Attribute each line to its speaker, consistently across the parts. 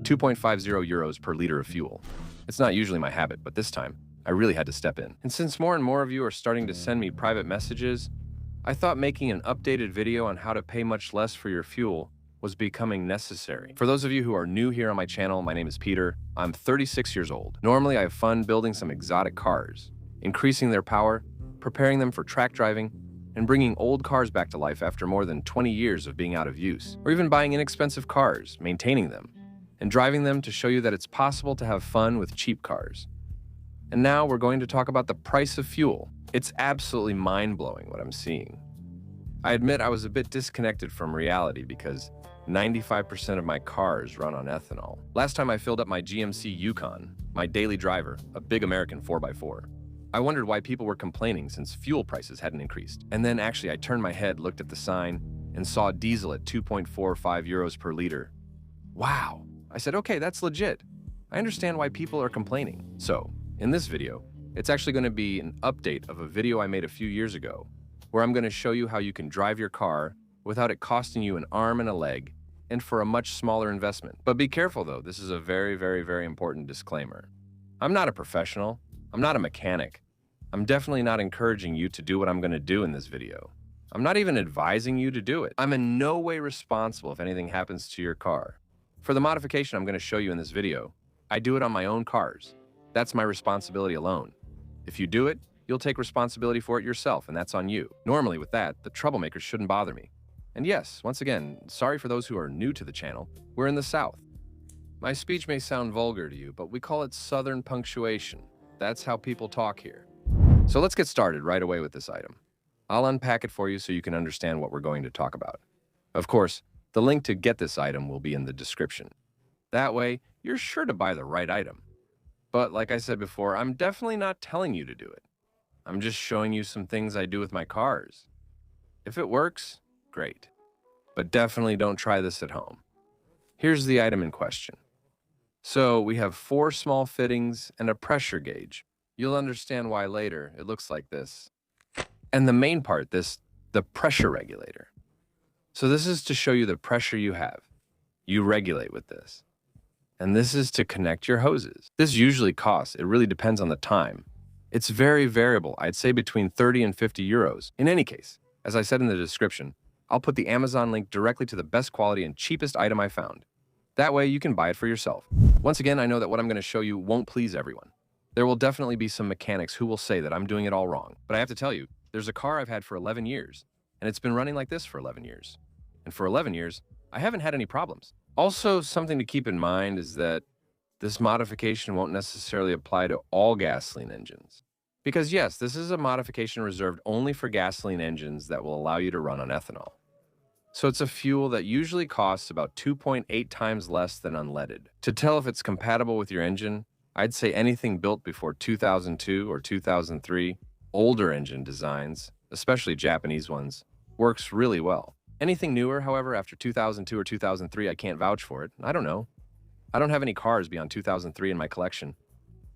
Speaker 1: 2.50 euros per liter of fuel. It's not usually my habit, but this time, I really had to step in. And since more and more of you are starting to send me private messages, I thought making an updated video on how to pay much less for your fuel was becoming necessary. For those of you who are new here on my channel, my name is Peter. I'm 36 years old. Normally, I have fun building some exotic cars, increasing their power, preparing them for track driving, and bringing old cars back to life after more than 20 years of being out of use. Or even buying inexpensive cars, maintaining them, and driving them to show you that it's possible to have fun with cheap cars. And now we're going to talk about the price of fuel. It's absolutely mind-blowing what I'm seeing. I admit I was a bit disconnected from reality because 95% of my cars run on ethanol. Last time I filled up my GMC Yukon, my daily driver, a big American 4x4, I wondered why people were complaining since fuel prices hadn't increased. And then actually I turned my head, looked at the sign, and saw diesel at 2.45 euros per liter. Wow! I said, okay, that's legit. I understand why people are complaining. So, in this video, it's actually going to be an update of a video I made a few years ago, where I'm going to show you how you can drive your car without it costing you an arm and a leg, and for a much smaller investment. But be careful though, this is a very, very, very important disclaimer. I'm not a professional. I'm not a mechanic. I'm definitely not encouraging you to do what I'm going to do in this video. I'm not even advising you to do it. I'm in no way responsible if anything happens to your car. For the modification I'm going to show you in this video, I do it on my own cars. That's my responsibility alone. If you do it, you'll take responsibility for it yourself, and that's on you. Normally with that, the troublemakers shouldn't bother me. And yes, once again, sorry for those who are new to the channel. We're in the South. My speech may sound vulgar to you, but we call it Southern punctuation. That's how people talk here. So let's get started right away with this item. I'll unpack it for you so you can understand what we're going to talk about. Of course, the link to get this item will be in the description. That way, you're sure to buy the right item. But like I said before, I'm definitely not telling you to do it. I'm just showing you some things I do with my cars. If it works, great. But definitely don't try this at home. Here's the item in question. So we have 4 small fittings and a pressure gauge. You'll understand why later. It looks like this. And the main part, the pressure regulator. So this is to show you the pressure you have. You regulate with this. And this is to connect your hoses. This usually costs, it really depends on the time. It's very variable, I'd say between 30 and 50 euros. In any case, as I said in the description, I'll put the Amazon link directly to the best quality and cheapest item I found. That way you can buy it for yourself. Once again, I know that what I'm going to show you won't please everyone. There will definitely be some mechanics who will say that I'm doing it all wrong. But I have to tell you, there's a car I've had for 11 years, and it's been running like this for 11 years. And for 11 years, I haven't had any problems. Also, something to keep in mind is that this modification won't necessarily apply to all gasoline engines. Because yes, this is a modification reserved only for gasoline engines that will allow you to run on ethanol. So it's a fuel that usually costs about 2.8 times less than unleaded. To tell if it's compatible with your engine, I'd say anything built before 2002 or 2003, older engine designs, especially Japanese ones, works really well. Anything newer, however, after 2002 or 2003, I can't vouch for it. I don't know. I don't have any cars beyond 2003 in my collection.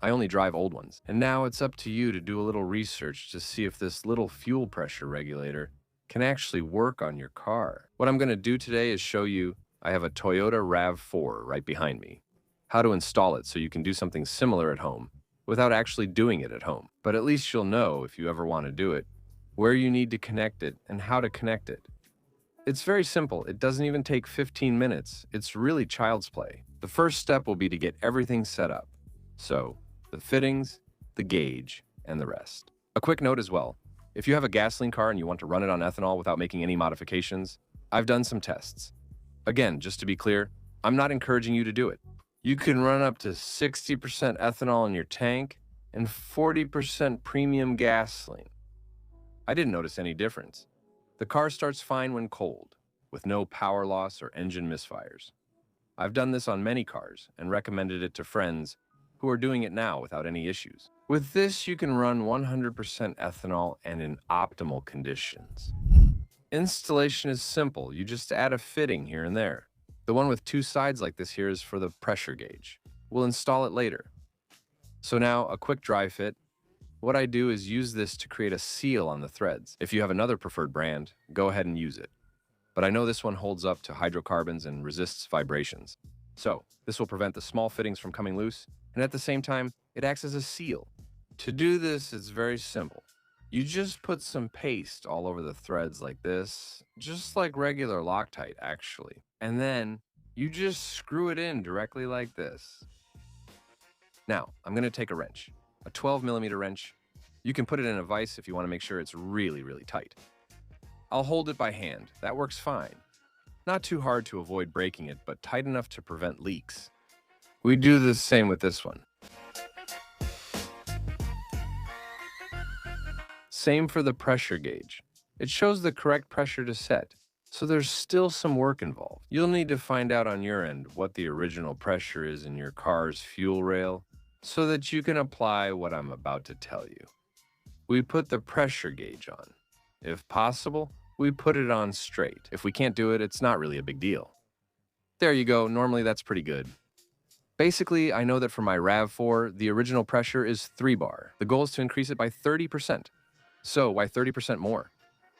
Speaker 1: I only drive old ones. And now it's up to you to do a little research to see if this little fuel pressure regulator can actually work on your car. What I'm going to do today is show you, I have a Toyota RAV4 right behind me, how to install it so you can do something similar at home without actually doing it at home. But at least you'll know, if you ever want to do it, where you need to connect it and how to connect it. It's very simple. It doesn't even take 15 minutes. It's really child's play. The first step will be to get everything set up. So, the fittings, the gauge, and the rest. A quick note as well. If you have a gasoline car and you want to run it on ethanol without making any modifications, I've done some tests. Again, just to be clear, I'm not encouraging you to do it. You can run up to 60% ethanol in your tank and 40% premium gasoline. I didn't notice any difference. The car starts fine when cold, with no power loss or engine misfires. I've done this on many cars and recommended it to friends who are doing it now without any issues. With this, you can run 100% ethanol and in optimal conditions. Installation is simple. You just add a fitting here and there. The one with 2 sides like this here is for the pressure gauge. We'll install it later. So now, a quick dry fit. What I do is use this to create a seal on the threads. If you have another preferred brand, go ahead and use it. But I know this one holds up to hydrocarbons and resists vibrations. So this will prevent the small fittings from coming loose, and at the same time, it acts as a seal. To do this, it's very simple. You just put some paste all over the threads like this, just like regular Loctite actually. And then you just screw it in directly like this. Now, I'm gonna take a wrench, a 12mm wrench. You can put it in a vise if you wanna make sure it's really, really tight. I'll hold it by hand, that works fine. Not too hard to avoid breaking it, but tight enough to prevent leaks. We do the same with this one. Same for the pressure gauge. It shows the correct pressure to set, so there's still some work involved. You'll need to find out on your end what the original pressure is in your car's fuel rail so that you can apply what I'm about to tell you. We put the pressure gauge on. If possible, we put it on straight. If we can't do it, it's not really a big deal. There you go, normally that's pretty good. Basically, I know that for my RAV4, the original pressure is 3 bar. The goal is to increase it by 30%. So why 30% more?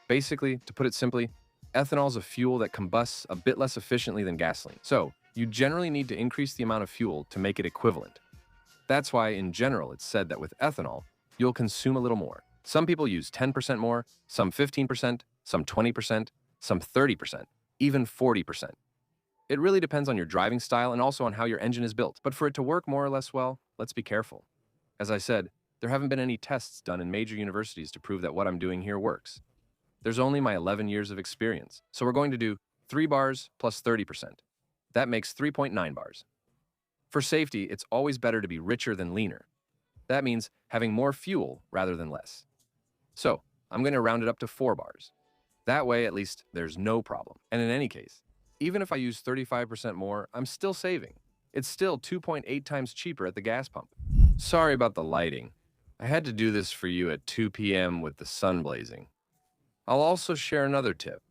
Speaker 1: Basically, to put it simply, ethanol is a fuel that combusts a bit less efficiently than gasoline. So you generally need to increase the amount of fuel to make it equivalent. That's why, in general, it's said that with ethanol, you'll consume a little more. Some people use 10% more, some 15%, some 20%, some 30%, even 40%. It really depends on your driving style and also on how your engine is built. But for it to work more or less well, let's be careful. As I said, there haven't been any tests done in major universities to prove that what I'm doing here works. There's only my 11 years of experience. So we're going to do 3 bars plus 30%. That makes 3.9 bars. For safety, it's always better to be richer than leaner. That means having more fuel rather than less. So I'm going to round it up to 4 bars. That way, at least, there's no problem. And in any case, even if I use 35% more, I'm still saving. It's still 2.8 times cheaper at the gas pump. Sorry about the lighting. I had to do this for you at 2 p.m. with the sun blazing. I'll also share another tip.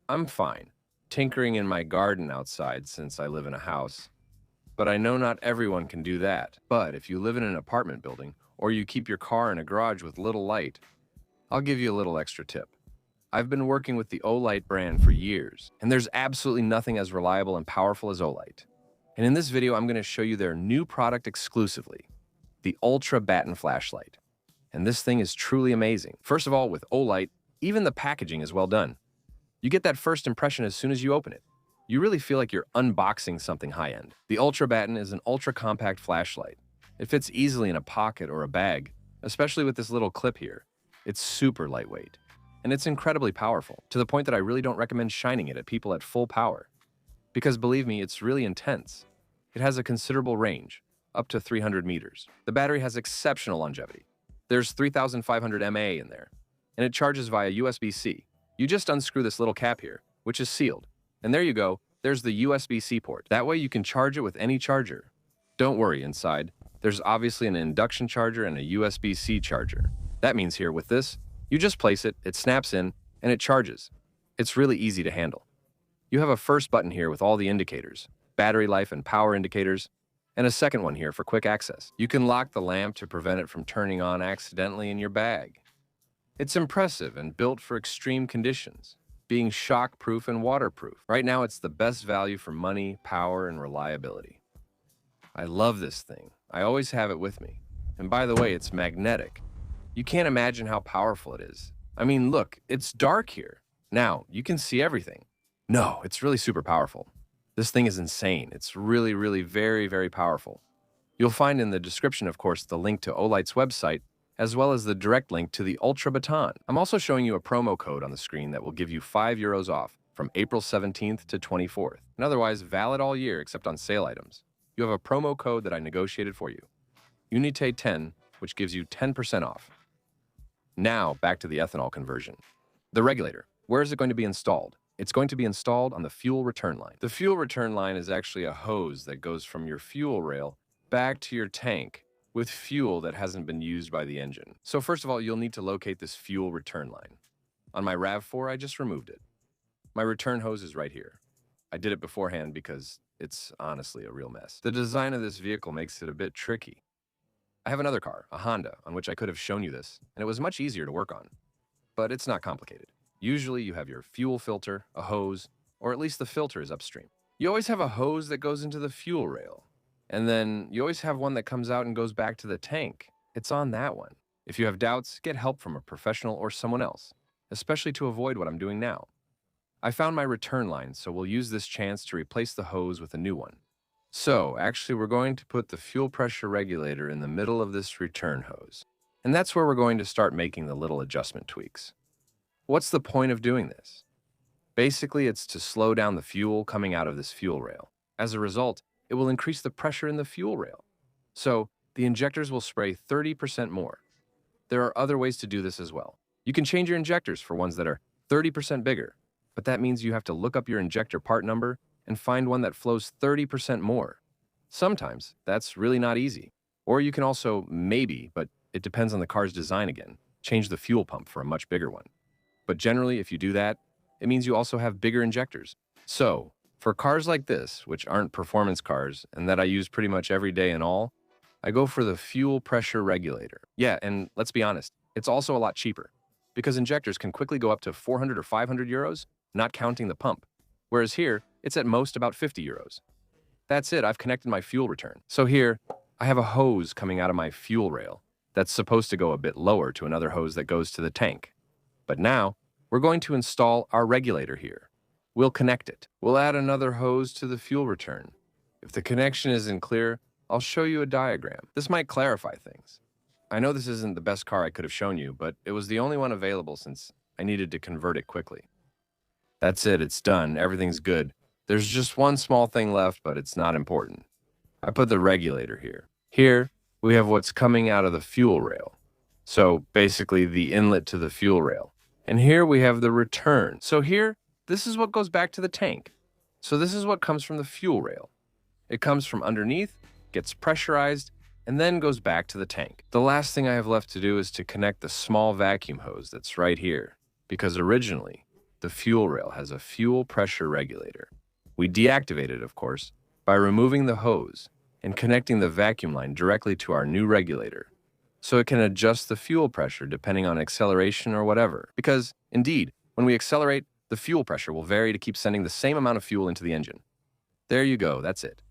Speaker 1: I'm fine, tinkering in my garden outside since I live in a house. But I know not everyone can do that. But if you live in an apartment building, or you keep your car in a garage with little light, I'll give you a little extra tip. I've been working with the Olight brand for years, and there's absolutely nothing as reliable and powerful as Olight. And in this video, I'm going to show you their new product exclusively, the Ultra Batten Flashlight. And this thing is truly amazing. First of all, with Olight, even the packaging is well done. You get that first impression as soon as you open it. You really feel like you're unboxing something high-end. The Ultra Batten is an ultra-compact flashlight. It fits easily in a pocket or a bag, especially with this little clip here. It's super lightweight. And it's incredibly powerful, to the point that I really don't recommend shining it at people at full power. Because believe me, it's really intense. It has a considerable range, up to 300 meters. The battery has exceptional longevity. There's 3,500 mAh in there, and it charges via USB-C. You just unscrew this little cap here, which is sealed. And there you go, there's the USB-C port. That way you can charge it with any charger. Don't worry, inside, there's obviously an induction charger and a USB-C charger. That means here, with this, you just place it, it snaps in, and it charges. It's really easy to handle. You have a first button here with all the indicators, battery life and power indicators, and a second one here for quick access. You can lock the lamp to prevent it from turning on accidentally in your bag. It's impressive and built for extreme conditions, being shock-proof and waterproof. Right now, it's the best value for money, power, and reliability. I love this thing. I always have it with me. And by the way, it's magnetic. You can't imagine how powerful it is. I mean, look, it's dark here. Now, you can see everything. No, it's really super powerful. This thing is insane. It's really, really very, very powerful. You'll find in the description, of course, the link to Olight's website, as well as the direct link to the Ultra Batten. I'm also showing you a promo code on the screen that will give you €5 off from April 17th to 24th, and otherwise valid all year except on sale items. You have a promo code that I negotiated for you. Unite 10, which gives you 10% off. Now, back to the ethanol conversion. The regulator. Where is it going to be installed? It's going to be installed on the fuel return line. The fuel return line is actually a hose that goes from your fuel rail back to your tank with fuel that hasn't been used by the engine. So first of all, you'll need to locate this fuel return line. On my RAV4, I just removed it. My return hose is right here. I did it beforehand because it's honestly a real mess. The design of this vehicle makes it a bit tricky. I have another car, a Honda, on which I could have shown you this, and it was much easier to work on. But it's not complicated. Usually you have your fuel filter, a hose, or at least the filter is upstream. You always have a hose that goes into the fuel rail. And then you always have one that comes out and goes back to the tank. It's on that one. If you have doubts, get help from a professional or someone else, especially to avoid what I'm doing now. I found my return line, so we'll use this chance to replace the hose with a new one. So, actually, we're going to put the fuel pressure regulator in the middle of this return hose. And that's where we're going to start making the little adjustment tweaks. What's the point of doing this? Basically, it's to slow down the fuel coming out of this fuel rail. As a result, it will increase the pressure in the fuel rail. So, the injectors will spray 30% more. There are other ways to do this as well. You can change your injectors for ones that are 30% bigger, but that means you have to look up your injector part number and find one that flows 30% more. Sometimes that's really not easy. Or you can also, maybe, but it depends on the car's design again, change the fuel pump for a much bigger one. But generally, if you do that, it means you also have bigger injectors. So, for cars like this, which aren't performance cars and that I use pretty much every day and all, I go for the fuel pressure regulator. Yeah, and let's be honest, it's also a lot cheaper because injectors can quickly go up to 400 or 500 euros, not counting the pump. Whereas here, it's at most about 50 euros. That's it, I've connected my fuel return. So here, I have a hose coming out of my fuel rail that's supposed to go a bit lower to another hose that goes to the tank. But now, we're going to install our regulator here. We'll connect it. We'll add another hose to the fuel return. If the connection isn't clear, I'll show you a diagram. This might clarify things. I know this isn't the best car I could have shown you, but it was the only one available since I needed to convert it quickly. That's it, it's done, everything's good. There's just one small thing left, but it's not important. I put the regulator here. Here, we have what's coming out of the fuel rail. So basically the inlet to the fuel rail. And here we have the return. So here, this is what goes back to the tank. So this is what comes from the fuel rail. It comes from underneath, gets pressurized, and then goes back to the tank. The last thing I have left to do is to connect the small vacuum hose that's right here, because originally, the fuel rail has a fuel pressure regulator. We deactivate it, of course, by removing the hose and connecting the vacuum line directly to our new regulator, so it can adjust the fuel pressure depending on acceleration or whatever. Because, indeed, when we accelerate, the fuel pressure will vary to keep sending the same amount of fuel into the engine. There you go, that's it.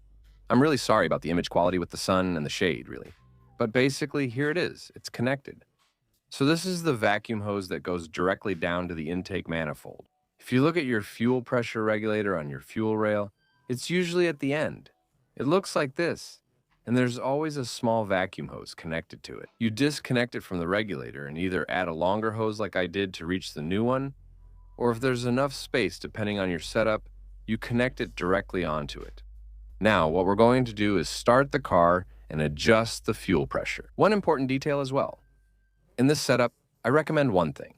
Speaker 1: I'm really sorry about the image quality with the sun and the shade, really. But basically, here it is. It's connected. So this is the vacuum hose that goes directly down to the intake manifold. If you look at your fuel pressure regulator on your fuel rail, it's usually at the end. It looks like this, and there's always a small vacuum hose connected to it. You disconnect it from the regulator and either add a longer hose like I did to reach the new one, or if there's enough space depending on your setup, you connect it directly onto it. Now, what we're going to do is start the car and adjust the fuel pressure. One important detail as well. In this setup, I recommend one thing.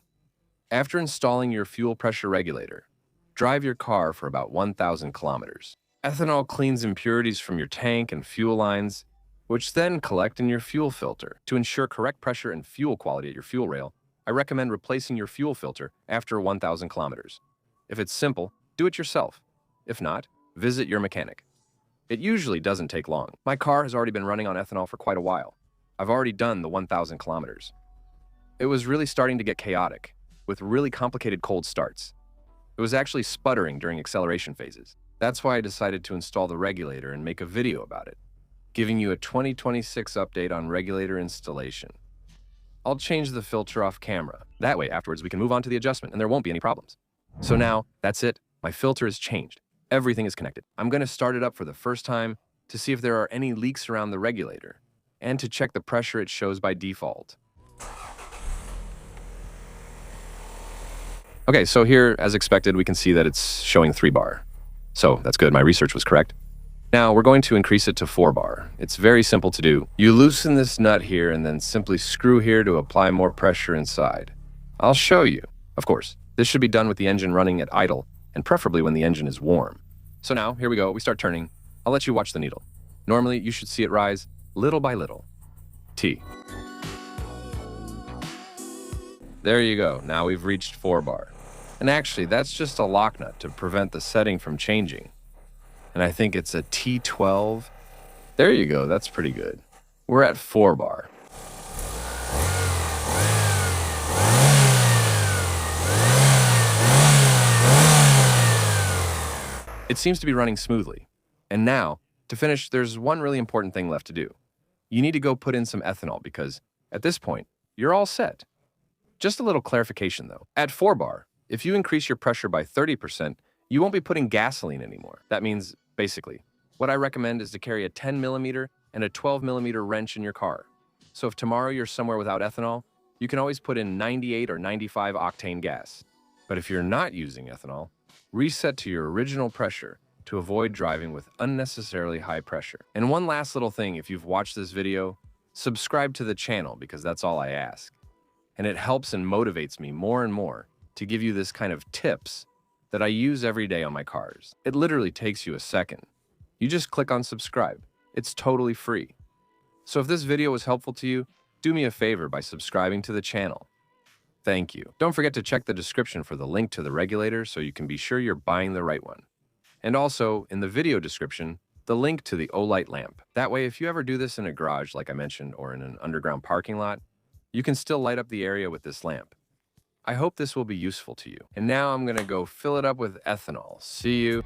Speaker 1: After installing your fuel pressure regulator, drive your car for about 1,000 kilometers. Ethanol cleans impurities from your tank and fuel lines, which then collect in your fuel filter. To ensure correct pressure and fuel quality at your fuel rail, I recommend replacing your fuel filter after 1,000 kilometers. If it's simple, do it yourself. If not, visit your mechanic. It usually doesn't take long. My car has already been running on ethanol for quite a while. I've already done the 1,000 kilometers. It was really starting to get chaotic, with really complicated cold starts. It was actually sputtering during acceleration phases. That's why I decided to install the regulator and make a video about it, giving you a 2026 update on regulator installation. I'll change the filter off camera. That way, afterwards, we can move on to the adjustment and there won't be any problems. So now, that's it. My filter is changed. Everything is connected. I'm going to start it up for the first time to see if there are any leaks around the regulator and to check the pressure it shows by default. Okay, so here, as expected, we can see that it's showing 3 bar. So that's good, my research was correct. Now we're going to increase it to 4 bar. It's very simple to do. You loosen this nut here and then simply screw here to apply more pressure inside. I'll show you. Of course, this should be done with the engine running at idle, and preferably when the engine is warm. So now, here we go, we start turning. I'll let you watch the needle. Normally, you should see it rise little by little. T. There you go, now we've reached 4 bar. And actually, that's just a lock nut to prevent the setting from changing. And I think it's a T12. There you go, that's pretty good. We're at 4 bar. It seems to be running smoothly. And now, to finish, there's one really important thing left to do. You need to go put in some ethanol because, at this point, you're all set. Just a little clarification though. At 4 bar, if you increase your pressure by 30%, you won't be putting gasoline anymore. That means, basically, what I recommend is to carry a 10 millimeter and a 12 millimeter wrench in your car. So if tomorrow you're somewhere without ethanol, you can always put in 98 or 95 octane gas. But if you're not using ethanol, reset to your original pressure to avoid driving with unnecessarily high pressure. And one last little thing, if you've watched this video, subscribe to the channel because that's all I ask. And it helps and motivates me more and more to give you this kind of tips that I use every day on my cars. It literally takes you a second. You just click on subscribe. It's totally free. So if this video was helpful to you, do me a favor by subscribing to the channel. Thank you. Don't forget to check the description for the link to the regulator so you can be sure you're buying the right one. And also, in the video description, the link to the Olight lamp. That way, if you ever do this in a garage, like I mentioned, or in an underground parking lot, you can still light up the area with this lamp. I hope this will be useful to you. And now I'm gonna go fill it up with ethanol. See you.